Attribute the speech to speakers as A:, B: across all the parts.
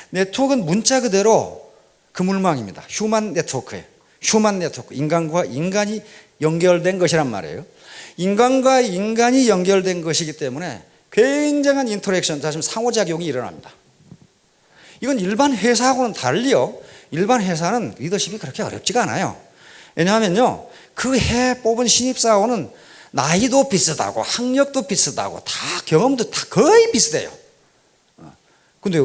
A: 네트워크는 문자 그대로 그물망입니다. 휴먼 네트워크예요. 휴먼 네트워크. 인간과 인간이 연결된 것이란 말이에요. 인간과 인간이 연결된 것이기 때문에 굉장한 인터랙션, 다시 상호작용이 일어납니다. 이건 일반 회사하고는 달리요. 일반 회사는 리더십이 그렇게 어렵지가 않아요. 왜냐하면요, 그 해 뽑은 신입사원은 나이도 비슷하고 학력도 비슷하고 다 경험도 다 거의 비슷해요. 근데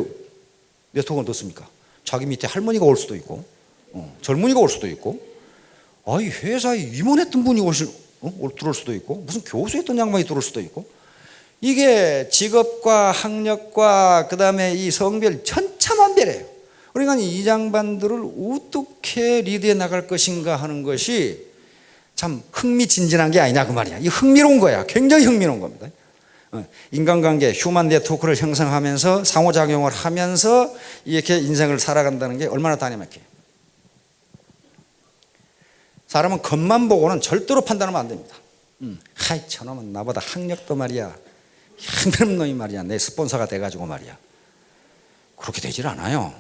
A: 네트워크는 어떻습니까? 자기 밑에 할머니가 올 수도 있고, 젊은이가 올 수도 있고, 아이 회사에 임원했던 분이 들어올 수도 있고, 무슨 교수했던 양반이 들어올 수도 있고, 이게 직업과 학력과 그 다음에 이 성별 천차만별이에요. 그러니까 이 양반들을 어떻게 리드해 나갈 것인가 하는 것이 참 흥미진진한 게 아니냐 그 말이야. 이 흥미로운 거야. 굉장히 흥미로운 겁니다. 인간관계, 휴먼 네트워크를 형성하면서 상호작용을 하면서 이렇게 인생을 살아간다는 게 얼마나 다니막해요. 사람은 겉만 보고는 절대로 판단하면 안 됩니다. 하이 저놈은 나보다 학력도 말이야, 힘든 놈이 말이야, 내 스폰서가 돼가지고 말이야. 그렇게 되질 않아요.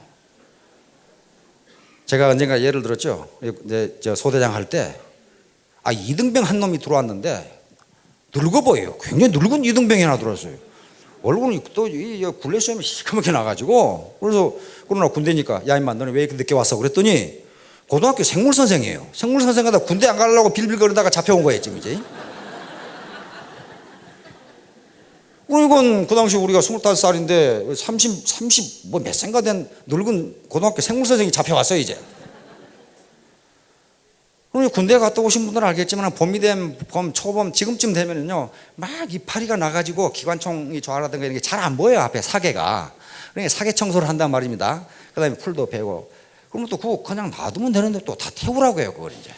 A: 제가 언젠가 예를 들었죠. 저 소대장 할 때, 이등병 한 놈이 들어왔는데 늙어 보여요. 굉장히 늙은 이등병이 하나 들어왔어요. 얼굴이 또 굴레 시험이 시커멓게 나가지고, 그래서 그러나 군대니까 야 임마 너는 왜 이렇게 늦게 왔어? 그랬더니 고등학교 생물 선생이에요. 생물 선생하다 군대 안 가려고 빌빌거리다가 잡혀온 거예요 지금 이제. 그러니까 그 당시 우리가 25살인데 30 뭐 몇 생가 된 늙은 고등학교 생물 선생이 잡혀왔어요 이제. 군대 갔다 오신 분들은 알겠지만 봄이 되면 초봄 지금쯤 되면은요 막 이파리가 나가지고 기관총이 좋아라든가 이런 게 잘 안 보여요. 앞에 사계가. 그러니까 사계 청소를 한단 말입니다. 그 다음에 풀도 베고. 그러면 또 그거 그냥 놔두면 되는데 또 다 태우라고 해요. 그걸 이제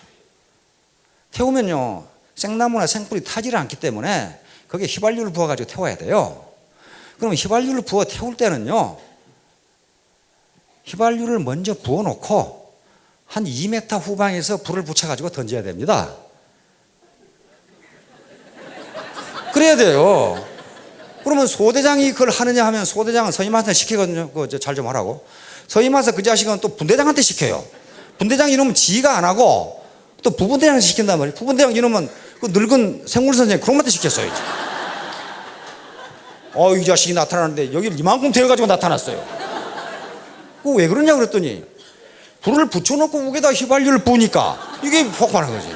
A: 태우면요 생나무나 생풀이 타지를 않기 때문에 거기에 휘발유를 부어가지고 태워야 돼요. 그러면 휘발유를 부어 태울 때는요 휘발유를 먼저 부어놓고 한 2m 후방에서 불을 붙여가지고 던져야 됩니다. 그래야 돼요. 그러면 소대장이 그걸 하느냐 하면 소대장은 선임한테 시키거든요. 그거 잘 좀 하라고. 선임한테 그 자식은 또 분대장한테 시켜요. 분대장 이놈은 지가 안 하고 또 부분대장한테 시킨단 말이에요. 부분대장 이놈은 그 늙은 생물선생 그런한테 시켰어요. 이 자식이 나타나는데 여기를 이만큼 데려가지고 나타났어요. 그거 왜 그러냐 그랬더니 불을 붙여놓고 우에다 휘발유를 부으니까 이게 폭발한 거지.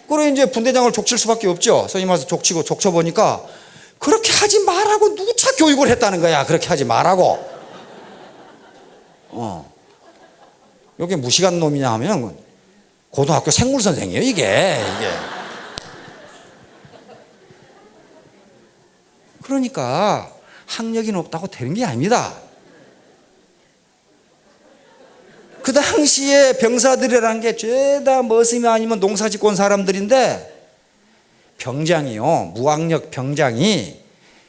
A: 그래 이제 분대장을 족칠 수밖에 없죠. 선생님 와서 족쳐보니까 그렇게 하지 말라고 누차 교육을 했다는 거야. 그렇게 하지 말라고. 여기 무식한 놈이냐 하면 고등학교 생물 선생이에요 이게. 그러니까 학력이 높다고 되는 게 아닙니다. 그 당시에 병사들이라는 게 죄다 머슴이 아니면 농사 짓고 온 사람들인데 병장이요, 무학력 병장이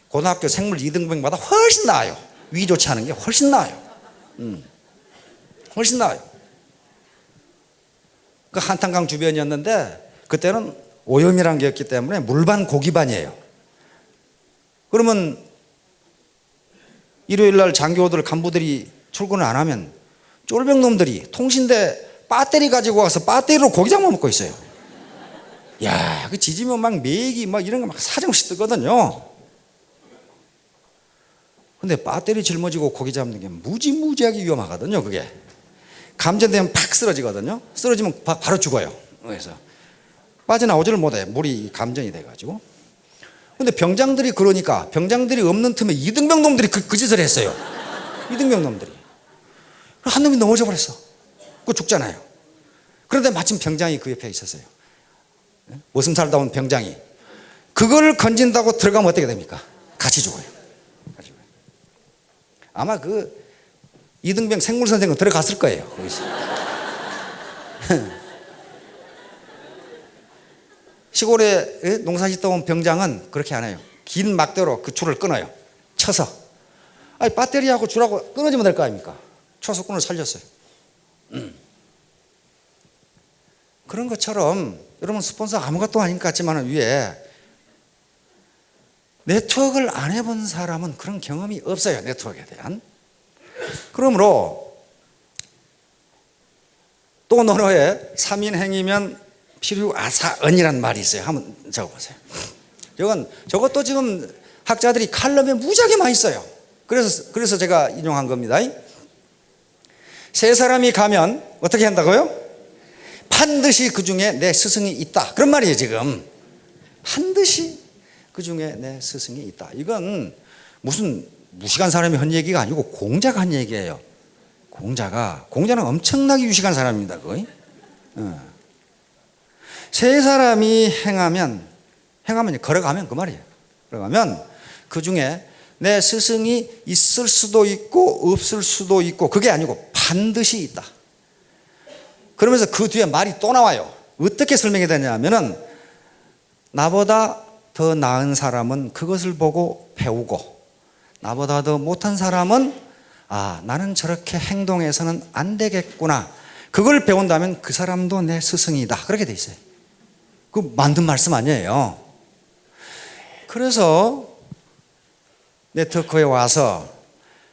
A: 고등학교 생물 2등병보다 훨씬 나아요. 위 좋지 않은 게 훨씬 나아요. 훨씬 나아요. 그 한탄강 주변이었는데 그때는 오염이라는 게 없기 때문에 물반 고기반이에요. 그러면 일요일 날 장교들 간부들이 출근을 안 하면 쫄병놈들이 통신대 배터리 가지고 와서 배터리로 고기장만 먹고 있어요. 야, 그 지지면 막 메기 막 이런 거 막 사정없이 뜨거든요. 근데 배터리 짊어지고 고기 잡는 게 무지무지하게 위험하거든요. 그게 감전되면 팍 쓰러지거든요. 쓰러지면 바로 죽어요. 그래서 빠져나오지를 못해. 물이 감전이 돼가지고. 근데 병장들이 그러니까 병장들이 없는 틈에 이등병 놈들이 그 짓을 했어요. 이등병 놈들이. 한 놈이 넘어져 버렸어. 그거 죽잖아요. 그런데 마침 병장이 그 옆에 있었어요. 머슴 살다 온 병장이. 그걸 건진다고 들어가면 어떻게 됩니까? 같이 죽어요. 아마 그 이등병 생물 선생은 들어갔을 거예요. 거기서. 시골에 농사 짓다 온 병장은 그렇게 안 해요. 긴 막대로 그 줄을 끊어요. 쳐서. 배터리하고 줄하고 끊어지면 될 거 아닙니까? 쳐서 끈을 살렸어요. 그런 것처럼 여러분 스폰서 아무것도 아닌 것 같지만 위에 네트워크를 안 해본 사람은 그런 경험이 없어요. 네트워크에 대한. 그러므로 또 논어에 3인행이면 필요아사언이란 말이 있어요. 한번 적어보세요. 저것도 지금 학자들이 칼럼에 무지하게 많이 써요. 그래서 제가 인용한 겁니다. 세 사람이 가면 어떻게 한다고요? 반드시 그 중에 내 스승이 있다. 그런 말이에요. 지금 반드시 그 중에 내 스승이 있다. 이건 무슨 무식한 사람이 한 얘기가 아니고 공자가 한 얘기예요. 공자는 엄청나게 유식한 사람입니다. 거의. 세 사람이 행하면 걸어가면 그 말이에요. 걸어가면 그 중에 내 스승이 있을 수도 있고 없을 수도 있고 그게 아니고 반드시 있다. 그러면서 그 뒤에 말이 또 나와요. 어떻게 설명이 되냐면은 나보다 더 나은 사람은 그것을 보고 배우고 나보다 더 못한 사람은 나는 저렇게 행동해서는 안 되겠구나. 그걸 배운다면 그 사람도 내 스승이다. 그렇게 돼 있어요. 그 만든 말씀 아니에요. 그래서 네트워크에 와서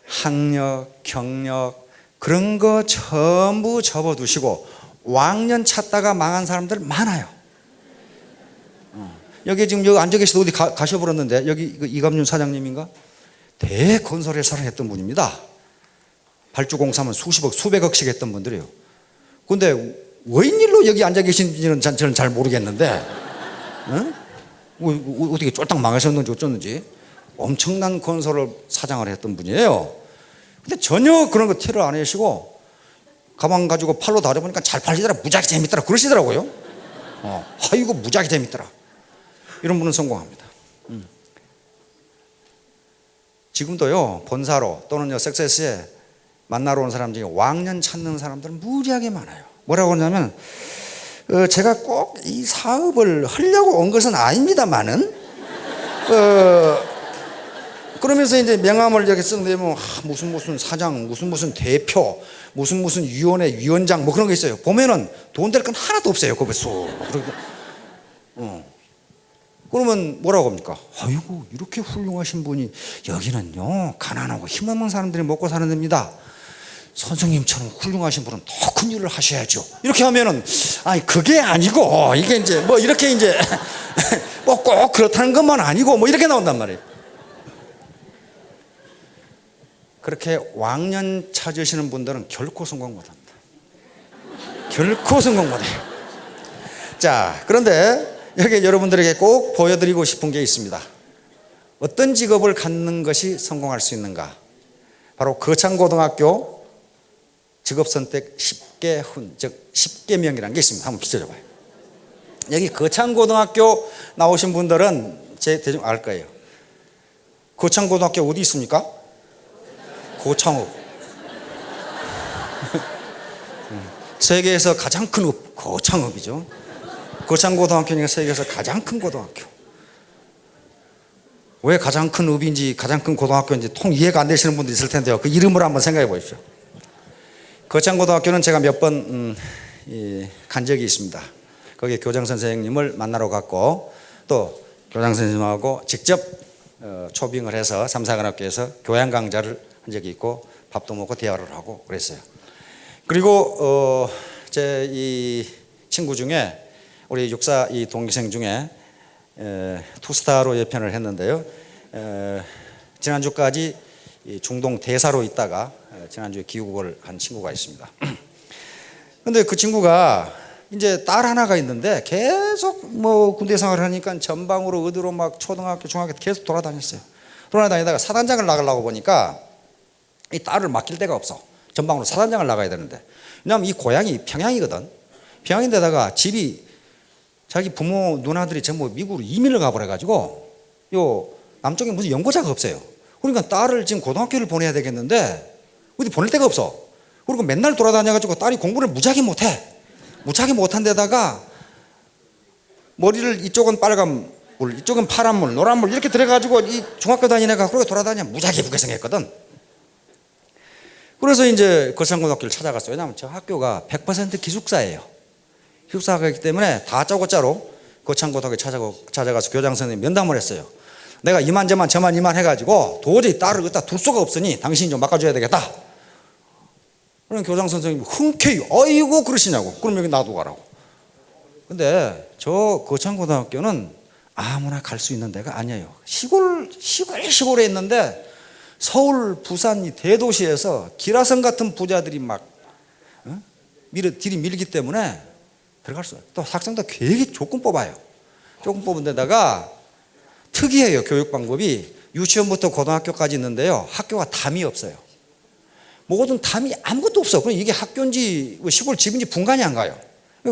A: 학력, 경력 그런 거 전부 접어두시고 왕년 찾다가 망한 사람들 많아요. 여기 지금 여기 앉아 계시도 어디 가셔버렸는데 여기 이감윤 사장님인가? 대건설회사를 했던 분입니다. 발주공사면 수십억, 수백억씩 했던 분들이에요. 근데 웬일로 여기 앉아 계신지는 저는 잘 모르겠는데 어떻게 쫄딱 망하셨는지 어쩌는지 엄청난 건설을 사장을 했던 분이에요. 근데 전혀 그런 거 티를 안 내시고 가방 가지고 팔로 다려보니까 잘 팔리더라. 무지하게 재밌더라. 그러시더라고요. 아이고 무지하게 재밌더라. 이런 분은 성공합니다. 지금도요 본사로 또는 석세스에 만나러 온 사람 중에 왕년 찾는 사람들은 무지하게 많아요. 뭐라고 하냐면 제가 꼭 이 사업을 하려고 온 것은 아닙니다만은 그러면서 이제 명함을 이렇게 쓱 내면 무슨 사장, 무슨 대표, 무슨 위원회 위원장 뭐 그런 거 있어요. 보면은 돈 될 건 하나도 없어요. 그거 쏙. 그러면 뭐라고 합니까? 아이고 이렇게 훌륭하신 분이 여기는요 가난하고 힘없는 사람들이 먹고 사는 데입니다. 선생님처럼 훌륭하신 분은 더 큰 일을 하셔야죠. 이렇게 하면은 그게 아니고 이게 이제 뭐 이렇게 이제 뭐 꼭 그렇다는 것만 아니고 뭐 이렇게 나온단 말이에요. 그렇게 왕년 찾으시는 분들은 결코 성공 못합니다. 결코 성공 못해요. 자, 그런데 여기 여러분들에게 꼭 보여드리고 싶은 게 있습니다. 어떤 직업을 갖는 것이 성공할 수 있는가? 바로 거창고등학교 직업선택 10개훈, 즉 10계명이라는 게 있습니다. 한번 비춰줘봐요. 여기 거창고등학교 나오신 분들은 대충 알 거예요. 거창고등학교 어디 있습니까? 고창읍. 세계에서 가장 큰 읍, 고창읍이죠. 거창고등학교니까 세계에서 가장 큰 고등학교. 왜 가장 큰 읍인지 가장 큰 고등학교인지 통 이해가 안 되시는 분도 있을 텐데요. 그 이름을 한번 생각해 보십시오. 거창고등학교는 제가 몇 번 간 적이 있습니다. 거기 교장 선생님을 만나러 갔고 또 교장 선생님하고 직접 초빙을 해서 삼사관학교에서 교양 강좌를 한 적이 있고 밥도 먹고 대화를 하고 그랬어요. 그리고 제 이 친구 중에 우리 육사 이 동기생 중에 투스타로 예편을 했는데요. 지난주까지 중동 대사로 있다가 지난주에 귀국을 한 친구가 있습니다. 근데 그 친구가 이제 딸 하나가 있는데 계속 뭐 군대 생활을 하니까 전방으로 어디로 막 초등학교, 중학교 계속 돌아다녔어요. 돌아다니다가 사단장을 나가려고 보니까 이 딸을 맡길 데가 없어. 전방으로 사단장을 나가야 되는데. 왜냐하면 이 고향이 평양이거든. 평양인데다가 집이 자기 부모 누나들이 전부 미국으로 이민을 가버려가지고 요 남쪽에 무슨 연고자가 없어요. 그러니까 딸을 지금 고등학교를 보내야 되겠는데 어디 보낼 데가 없어. 그리고 맨날 돌아다녀가지고 딸이 공부를 무지하게 못해. 무지하게 못한 데다가 머리를 이쪽은 빨간 물, 이쪽은 파란 물, 노란 물 이렇게 들어가지고 이 중학교 다니는 애가 그러고 돌아다니면 무지하게 예쁘게 생겼거든. 그래서 이제 거창고등학교를 찾아갔어요. 왜냐하면 저 학교가 100% 기숙사예요. 기숙사가 있기 때문에 다짜고짜로 거창고등학교 찾아가서 교장 선생님 면담을 했어요. 내가 이만저만 저만 이만 해가지고 도저히 딸을 갖다 둘 수가 없으니 당신이 좀 맡아줘야 되겠다. 그럼 교장 선생님이 흔쾌히 어이구 그러시냐고. 그럼 여기 놔두가라고. 근데 저 거창고등학교는 아무나 갈 수 있는 데가 아니에요. 시골에 있는데 서울, 부산 이 대도시에서 기라성 같은 부자들이 막 들이밀기 때문에 들어갈 수 없어요. 또 학생도 되게 조건 뽑아요. 조건 뽑은 데다가 특이해요. 교육 방법이 유치원부터 고등학교까지 있는데요. 학교가 담이 없어요. 모든 담이 아무것도 없어. 그럼 이게 학교인지 시골 집인지 분간이 안 가요.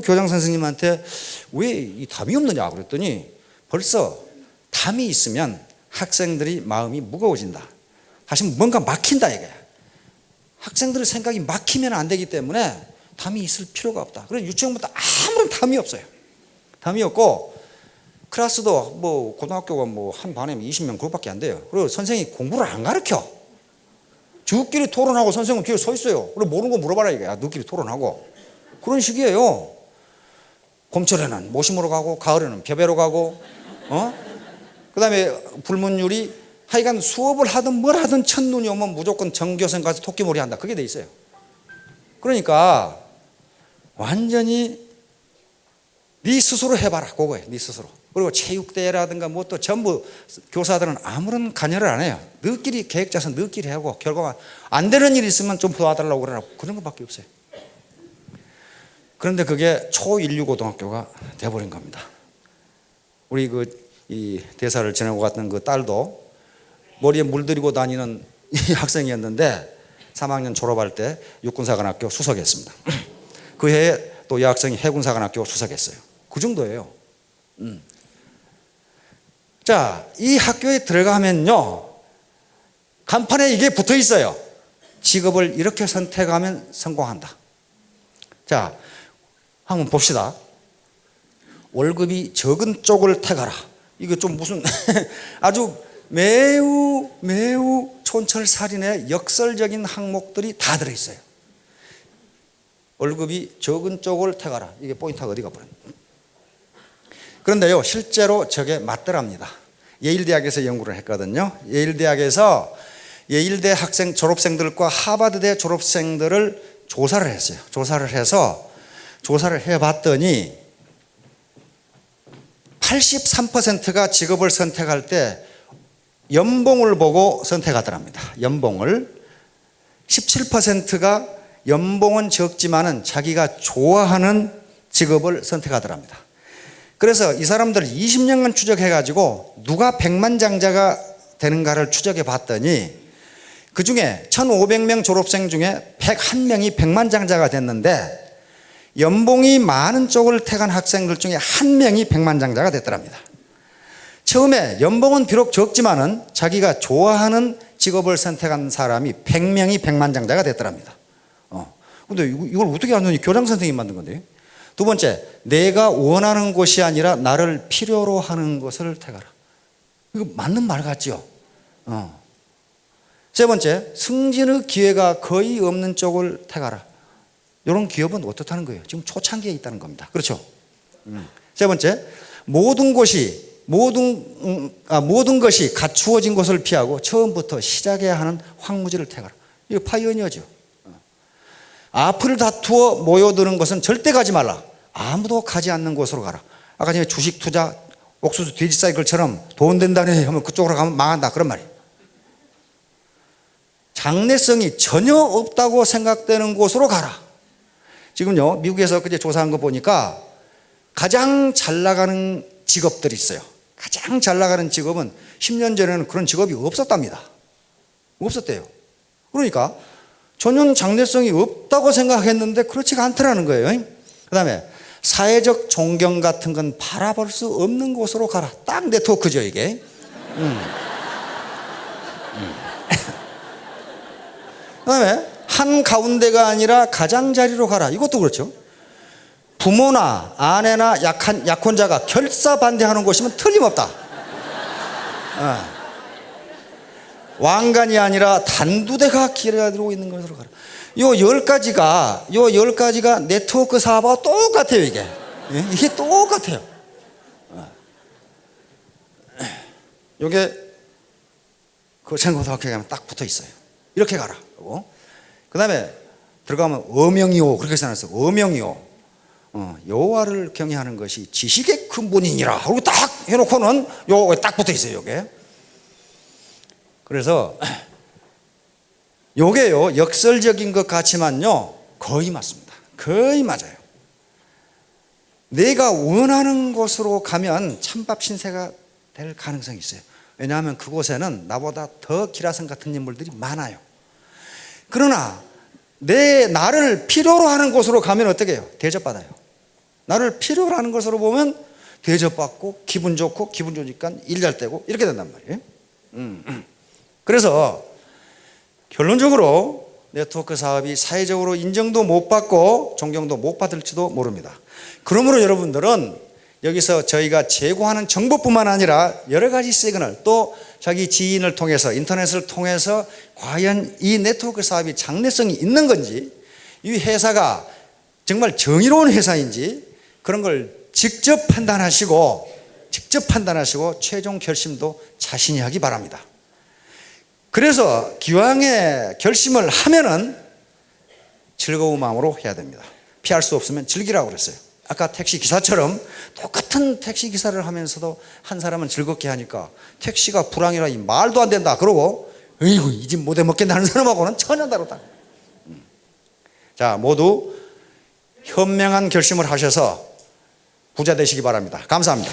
A: 교장 선생님한테 왜 이 담이 없느냐 그랬더니 벌써 담이 있으면 학생들이 마음이 무거워진다. 다시 뭔가 막힌다 이게. 학생들의 생각이 막히면 안 되기 때문에 담이 있을 필요가 없다. 그래서 유치원부터 아무런 담이 없어요. 담이 없고 클래스도 뭐 고등학교가 뭐 한 반에 20명 그것밖에 안 돼요. 그리고 선생님이 공부를 안 가르쳐. 저끼리 토론하고 선생님은 뒤에 서 있어요. 그리고 모르는 거 물어봐라 이게. 너끼리 토론하고 그런 식이에요. 봄철에는 모심으로 가고 가을에는 벼베러 가고 그다음에 불문율이 하여간 수업을 하든 뭘 하든 첫눈이 오면 무조건 정교생 가서 토끼몰이 한다. 그게 돼 있어요. 그러니까 완전히 네 스스로 해봐라. 그거예요. 네 스스로. 그리고 체육대회라든가 뭐 또 전부 교사들은 아무런 관여를 안 해요. 너끼리 계획 짜서 너끼리 하고 결과가 안 되는 일이 있으면 좀 도와달라고 그러라고 그런 것밖에 없어요. 그런데 그게 초인류 고등학교가 돼버린 겁니다. 우리 이 대사를 지내고 갔던 그 딸도 머리에 물들이고 다니는 이 학생이었는데 3학년 졸업할 때 육군사관학교 수석했습니다. 그 해에 또 이 학생이 해군사관학교 수석했어요. 그 정도예요. 자, 이 학교에 들어가면요 간판에 이게 붙어 있어요. 직업을 이렇게 선택하면 성공한다. 자, 한번 봅시다. 월급이 적은 쪽을 택하라. 이거 좀 무슨 아주 매우 촌철살인의 역설적인 항목들이 다 들어있어요. 월급이 적은 쪽을 택하라. 이게 포인트가 어디가 버렸나. 그런데요 실제로 저게 맞더랍니다. 예일대학에서 연구를 했거든요. 예일대학에서 예일대 학생 졸업생들과 하버드대 졸업생들을 조사를 했어요. 조사를 해봤더니 83%가 직업을 선택할 때 연봉을 보고 선택하더랍니다. 연봉을. 17%가 연봉은 적지만은 자기가 좋아하는 직업을 선택하더랍니다. 그래서 이 사람들 20년간 추적해가지고 누가 백만장자가 되는가를 추적해 봤더니 그 중에 1500명 졸업생 중에 101명이 백만장자가 됐는데 연봉이 많은 쪽을 택한 학생들 중에 한 명이 백만장자가 됐더랍니다. 처음에 연봉은 비록 적지만은 자기가 좋아하는 직업을 선택한 사람이 100명이 백만장자가 됐더랍니다. 근데 이걸 어떻게 하느니 교장 선생님이 만든 건데. 두 번째, 내가 원하는 것이 아니라 나를 필요로 하는 것을 택하라. 이거 맞는 말 같죠? 세 번째, 승진의 기회가 거의 없는 쪽을 택하라. 이런 기업은 어떻다는 거예요? 지금 초창기에 있다는 겁니다. 그렇죠? 세 번째, 모든 것이 갖추어진 것을 피하고 처음부터 시작해야 하는 황무지를 택하라. 이거 파이오니어죠. 앞을 다투어 모여드는 것은 절대 가지 말라. 아무도 가지 않는 곳으로 가라. 아까 전에 주식 투자, 옥수수 돼지 사이클처럼 돈 된다네 하면 그쪽으로 가면 망한다. 그런 말이에요. 장래성이 전혀 없다고 생각되는 곳으로 가라. 지금요 미국에서 그제 조사한 거 보니까 가장 잘 나가는 직업들이 있어요. 가장 잘 나가는 직업은 10년 전에는 그런 직업이 없었답니다. 없었대요. 그러니까 전혀 장래성이 없다고 생각했는데 그렇지가 않더라는 거예요. 그 다음에 사회적 존경 같은 건 바라볼 수 없는 곳으로 가라. 딱 네트워크죠 이게. 그 다음에 한가운데가 아니라 가장자리로 가라. 이것도 그렇죠. 부모나 아내나 약혼자가 결사반대하는 곳이면 틀림없다. 왕관이 아니라 단두대가 기다리고 있는 것으로 가라. 요 10가지가 네트워크 사업하고 똑같아요 이게. 이게 똑같아요. 요게 거창고등학교에 가면 딱 붙어 있어요. 이렇게 가라. 그 다음에 들어가면 어명이오. 그렇게 써놨어요. 어명이오. 여호와를 경외하는 것이 지식의 근본이니라 하고 딱 해놓고는 요게 딱 붙어 있어요. 요게. 그래서 요게요, 역설적인 것 같지만요, 거의 맞습니다. 거의 맞아요. 내가 원하는 곳으로 가면 찬밥 신세가 될 가능성이 있어요. 왜냐하면 그곳에는 나보다 더 기라성 같은 인물들이 많아요. 그러나 나를 필요로 하는 곳으로 가면 어떻게 해요? 대접받아요. 나를 필요로 하는 곳으로 보면 대접받고 기분 좋고, 기분 좋으니까 일 잘 되고 이렇게 된단 말이에요. 그래서 결론적으로 네트워크 사업이 사회적으로 인정도 못 받고 존경도 못 받을지도 모릅니다. 그러므로 여러분들은 여기서 저희가 제공하는 정보뿐만 아니라 여러 가지 시그널, 또 자기 지인을 통해서, 인터넷을 통해서 과연 이 네트워크 사업이 장래성이 있는 건지, 이 회사가 정말 정의로운 회사인지 그런 걸 직접 판단하시고 최종 결심도 자신이 하기 바랍니다. 그래서 기왕에 결심을 하면은 즐거운 마음으로 해야 됩니다. 피할 수 없으면 즐기라고 그랬어요. 아까 택시 기사처럼 똑같은 택시 기사를 하면서도 한 사람은 즐겁게 하니까 택시가 불황이라 이 말도 안 된다 그러고, 어이구 이 집 못해 먹겠다 하는 사람하고는 전혀 다르다. 자, 모두 현명한 결심을 하셔서 부자 되시기 바랍니다. 감사합니다.